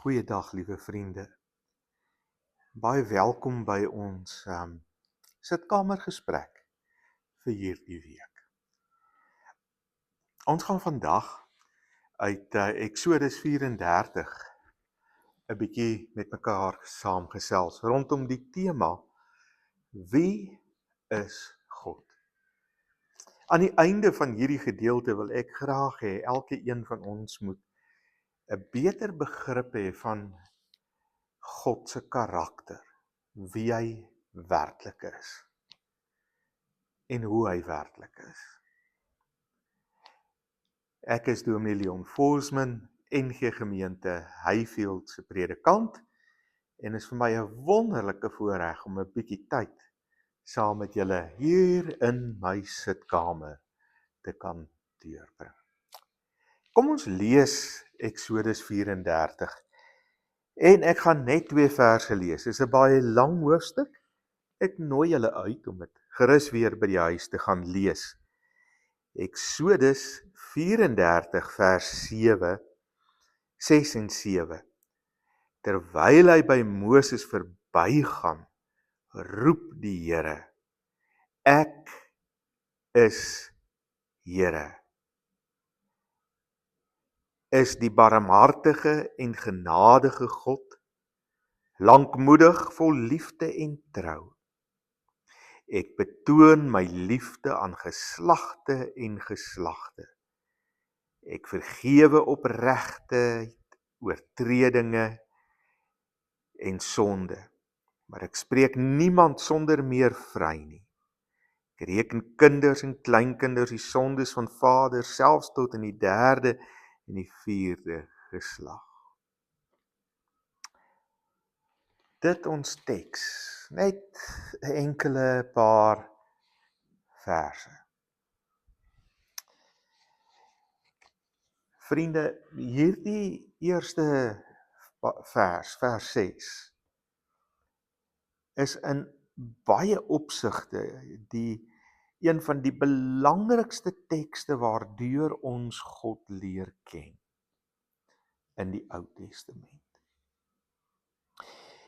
Goeiedag, liewe vriende. Baie welkom by ons sitkamergesprek vir hierdie week. Ons gaan vandag uit Exodus 34 'n bietjie met mekaar saamgesels rondom die tema: Wie is God? Aan die einde van hierdie gedeelte wil ek graag hê elke een van ons moet 'n beter begrip hê van God se karakter, wie hy werklik is en hoe hy werklik is. Ek is Dominee Leon Forsman, NG Gemeente Highfield se predikant, en is vir my 'n wonderlike voorreg om 'n bietjie tyd saam met julle hier in my sitkamer te kan deurbring. Kom ons lees Exodus 34. En ek gaan net 2 verse lees. Dit is 'n baie lang hoofstuk. Ek nooi julle uit om dit gerus weer by die huis te gaan lees. Exodus 34 vers 7, 6 en 7. Terwyl hy by Moses verbygaan, roep die Here: Ek is Here, is die barmhartige en genadige God, lankmoedig, vol liefde en trou. Ek betoon my liefde aan geslagte en geslagte. Ek vergewe opregtheid, oortredinge en sonde, maar ek spreek niemand sonder meer vry nie. Ek reken kinders en kleinkinders die sondes van vaders, selfs tot in die 3de en die 4de geslag. Dit ons teks, net 'n enkele paar verse. Vriende, hierdie eerste vers 6, is in baie opsigte een van die belangrikste tekste waardeur ons God leer ken in die Ou Testament.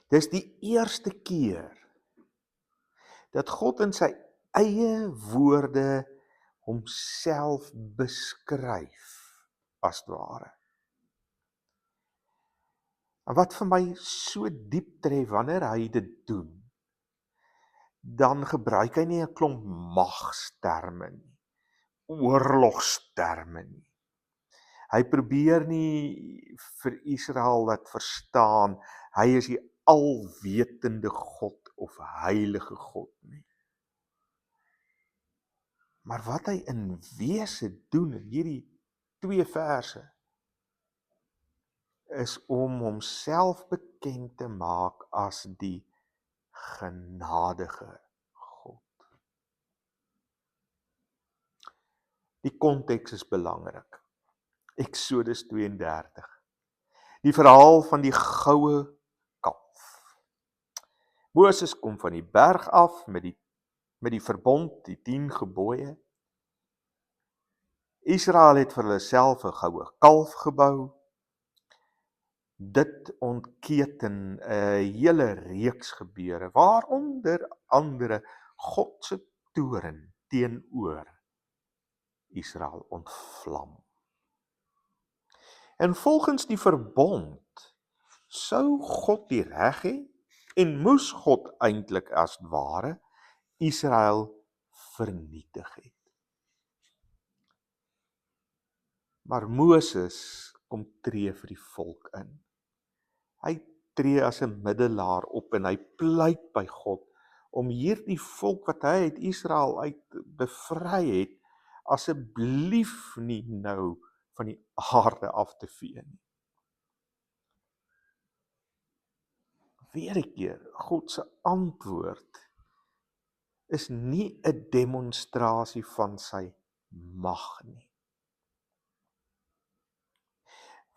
Dis die eerste keer dat God in sy eie woorde homself beskryf, as ware. En wat vir my so diep tref wanneer hy dit doen, dan gebruik hy nie 'n klomp magsterme nie, oorlogsterme nie. Hy probeer nie vir Israel laat verstaan, hy is die alwetende God of heilige God nie. Maar wat hy in wese doen in hierdie 2 verse, is om homself bekend te maak as die genadige God. Die konteks is belangrik. Exodus 32. Die verhaal van die goue kalf. Moses kom van die berg af met die verbond, die 10 gebooie. Israel het vir hulle self 'n goue kalf gebou. Dit ontketen 'n hele reeks gebeure, waaronder andere God se toorn teenoor Israel ontvlam. En volgens die verbond sou God die reg hê en moes God eintlik as ware Israel vernietig het. Maar Moses kom tree vir die volk in. Hy tree as 'n middelaar op en hy pleit by God om hierdie volk wat hy uit Israel uit bevry het, asseblief nie nou van die aarde af te vee nie. Weer 'n keer, God se antwoord is nie 'n demonstrasie van sy mag nie.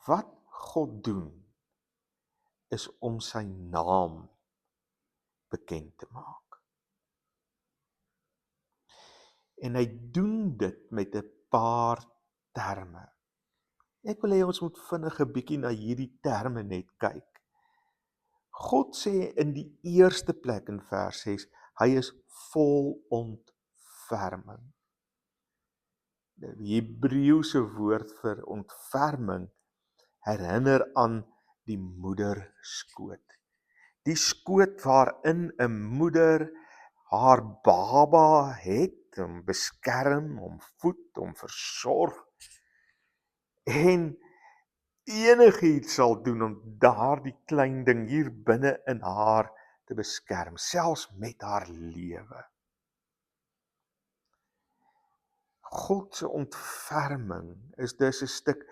Wat God doen, is om sy naam bekend te maak. En hy doen dit met 'n paar terme. Ek wil hê ons moet vinnig 'n bietjie na hierdie terme net kyk. God sê in die eerste plek in vers 6, hy is vol ontferming. Die Hebreëse woord vir ontferming herinner aan die moederskoot. Die skoot waarin 'n moeder haar baba het, om beskerm, om voed, om versorg, en enigiets sal doen om daardie klein ding hier binne in haar te beskerm, selfs met haar lewe. God se ontferming is dus 'n stuk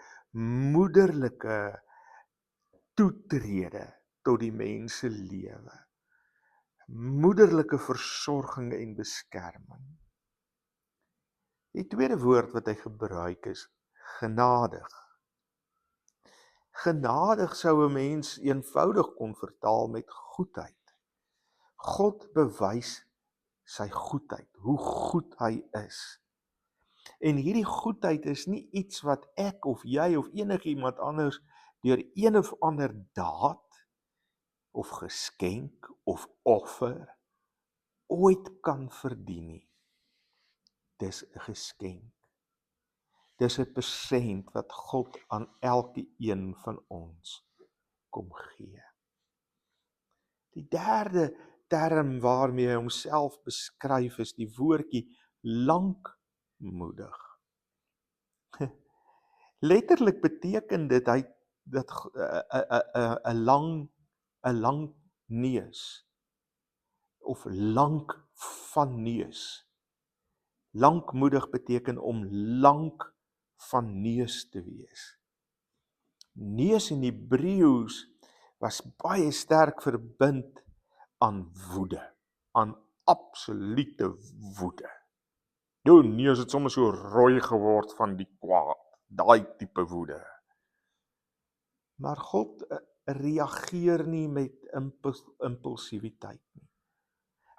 moederlike toetrede tot die mens se lewe. Moederlike versorging en beskerming. Die tweede woord wat hy gebruik is genadig. Genadig sou 'n mens eenvoudig kon vertaal met goedheid. God bewys sy goedheid, hoe goed hy is. En hierdie goedheid is nie iets wat ek of jy of enigiemand anders deur een of ander daad of geskenk of offer ooit kan verdien nie. Dis 'n geskenk. Dis 'n persent wat God aan elke een van ons kom gee. Die derde term waarmee hy homself beskryf is die woordjie lankmoedig. Letterlik beteken dit hy dat 'n lang neus of lank van neus. Lankmoedig beteken om lank van neus te wees. Neus in Hebreëus was baie sterk verbind aan woede, aan absolute woede. Jou neus het sommer so rooi geword van die kwaad, daai tipe woede. Maar God reageer nie met impulsiwiteit nie.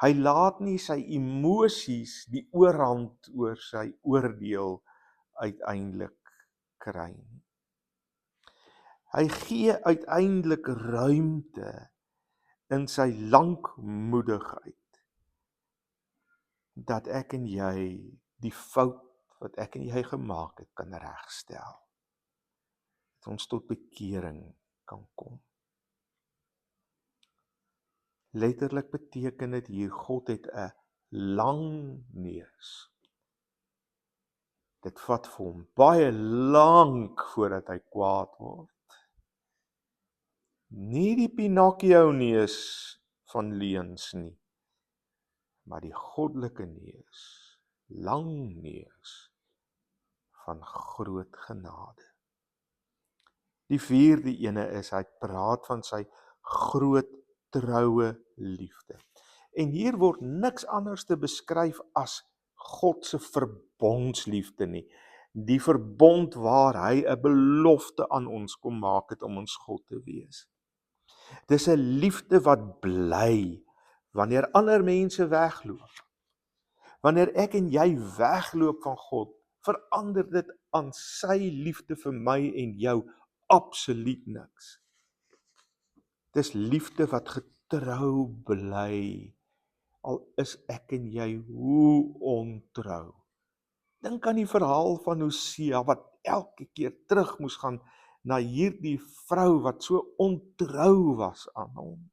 Hy laat nie sy emosies die oorhand oor sy oordeel uiteindelik kry nie. Hy gee uiteindelik ruimte in sy lankmoedigheid dat ek en jy die fout wat ek en jy gemaak het kan regstel. Dat ons tot bekering kan kom. Letterlik beteken dit hier, God het 'n lang neus. Dit vat vir hom baie lank voordat hy kwaad word. Nie die Pinocchio neus van leuns nie, maar die goddelike neus, lang neus van groot genade. Die vierde ene is, hy praat van sy groot troue liefde. En hier word niks anders te beskryf as God se verbondsliefde nie. Die verbond waar hy 'n belofte aan ons kom maak het om ons God te wees. Dis 'n liefde wat bly wanneer ander mense wegloop. Wanneer ek en jy wegloop van God, verander dit aan sy liefde vir my en jou absoluut niks. Dis liefde wat getrou bly, al is ek en jy hoe ontrou. Dink aan die verhaal van Hosea wat elke keer terug moes gaan na hierdie vrou wat so ontrou was aan hom.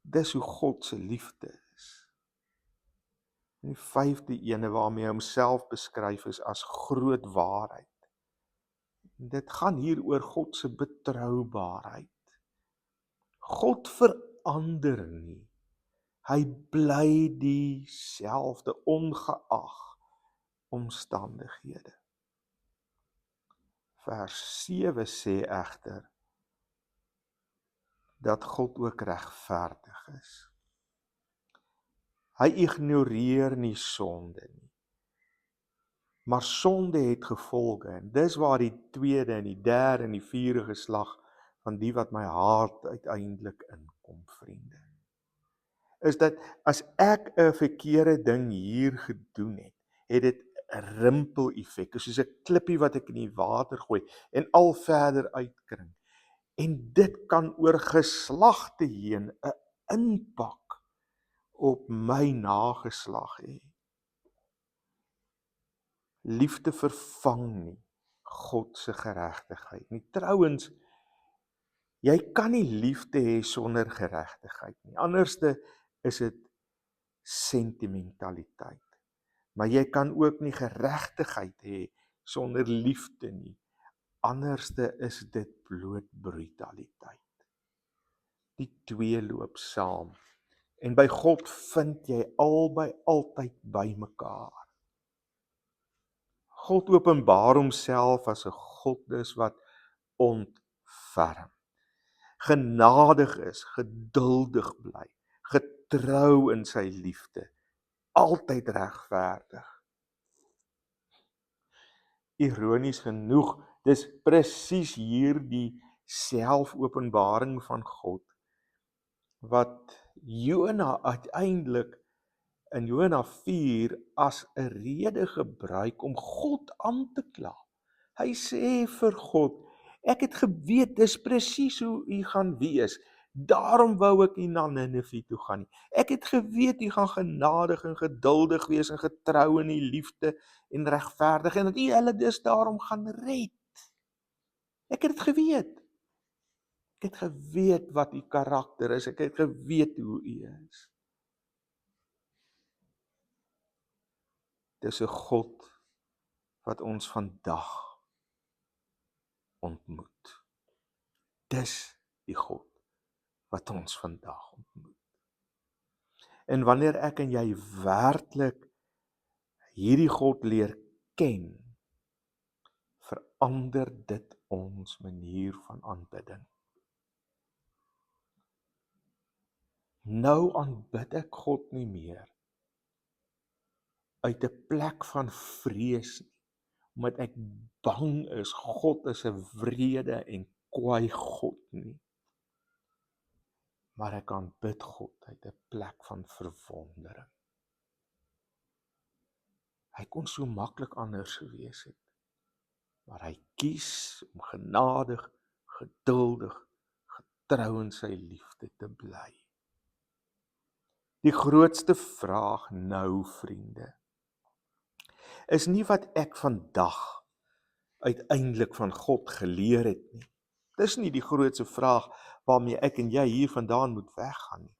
Dis hoe God se liefde is. En die vyfde ene waarmee hy homself beskryf is as groot waarheid. Dit gaan hier oor God se betroubaarheid. God verander nie. Hy bly dieselfde ongeag omstandighede. Vers 7 sê egter dat God ook regverdig is. Hy ignoreer nie sonde nie. Maar sonde het gevolge, en dis waar die tweede en die derde en die vierde geslag van die wat my hart uiteindelik inkom, vriende. Is dat as ek 'n verkeerde ding hier gedoen het, het dit 'n rimpel-effek, soos 'n klippie wat ek in die water gooi en al verder uitkring. En dit kan oor geslagte heen 'n impak op my nageslag hê. Liefde vervang nie God se geregtigheid nie. Trouwens, jy kan nie liefde hê sonder geregtigheid nie. Anderste is dit sentimentaliteit. Maar jy kan ook nie geregtigheid hê sonder liefde nie. Anderste is dit bloot brutaliteit. Die twee loop saam. En by God vind jy albei altyd bymekaar. God openbaar homself as 'n God is wat ontferm, genadig is, geduldig bly, getrou in sy liefde, altyd regverdig. Ironies genoeg, dis presies hierdie selfopenbaring van God wat Jona uiteindelik in Jona 4 as 'n rede gebruik om God aan te kla. Hy sê vir God, ek het geweet dis presies hoe u gaan wees. Daarom wou ek nie na Ninive toe gaan nie. Ek het geweet u gaan genadig en geduldig wees en getrou in die liefde en regverdig en dat u hulle dus daarom gaan red. Ek het dit geweet. Ek het geweet wat u karakter is. Ek het geweet hoe u is. Dis 'n God wat ons vandag ontmoet. Dis die God wat ons vandag ontmoet. En wanneer ek en jy werklik hierdie God leer ken, verander dit ons manier van aanbidding. Nou aanbid ek God nie meer uit 'n plek van vrees nie, omdat ek bang is God is 'n wrede en kwaai God nie. Maar ek aanbid God uit 'n plek van verwondering. Hy kon so maklik anders gewees het, maar hy kies om genadig, geduldig, getrou in sy liefde te bly. Die grootste vraag nou, vriende, is nie wat ek vandag uiteindelik van God geleer het nie. Dis nie die grootste vraag waarmee ek en jy hier vandaan moet weggaan nie.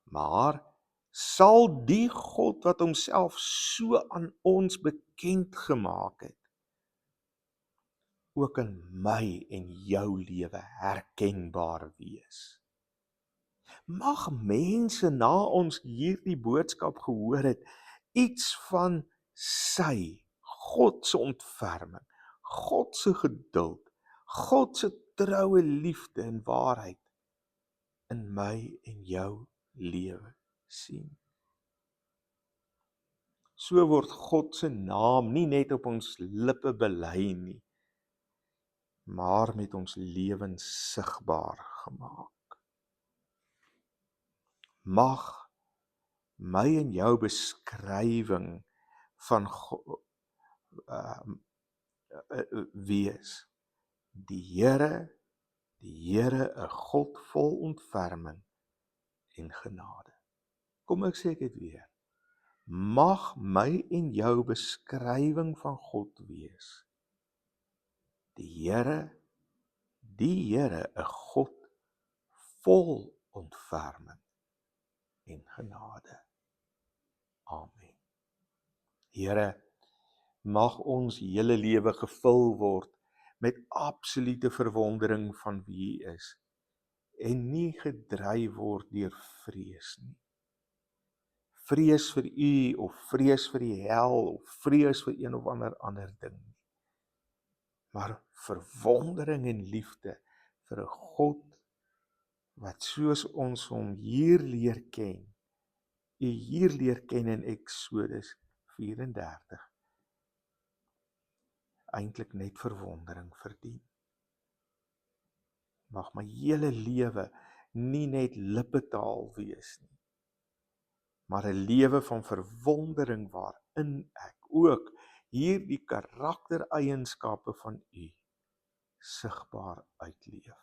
Maar sal die God wat homself so aan ons bekend gemaak het, ook in my en jou lewe herkenbaar wees? Mag mense na ons hierdie boodskap gehoor het, iets van sy, God se ontferming, God se geduld, God se troue liefde en waarheid in my en jou lewe sien. So word God se naam nie net op ons lippe bely nie, maar met ons lewens sigbaar gemaak. Mag my en jou beskrywing van God wees, die Here 'n God vol ontferming en genade. Kom ek sê dit weer. Mag my en jou beskrywing van God wees, die Here 'n God vol ontferming en genade. Amen. Here, mag ons hele lewe gevul word met absolute verwondering van wie U is en nie gedryf word deur vrees nie. Vrees vir U of vrees vir die hel of vrees vir een of ander ding nie. Maar verwondering en liefde vir 'n God wat soos ons hom hier leer ken, U hier leer ken in Eksodus 34, eintlik net verwondering verdien. Mag my hele lewe nie net lippetaal wees nie, maar 'n lewe van verwondering waarin ek ook hierdie karaktereienskappe van U sigbaar uitleef,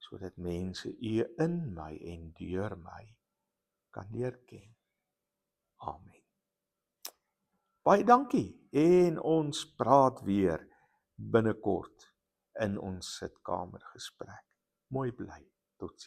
sodat mense U in my en deur my kan leer ken. Amen. Baie dankie en ons praat weer binnekort in ons sitkamergesprek. Mooi bly. Totsiens.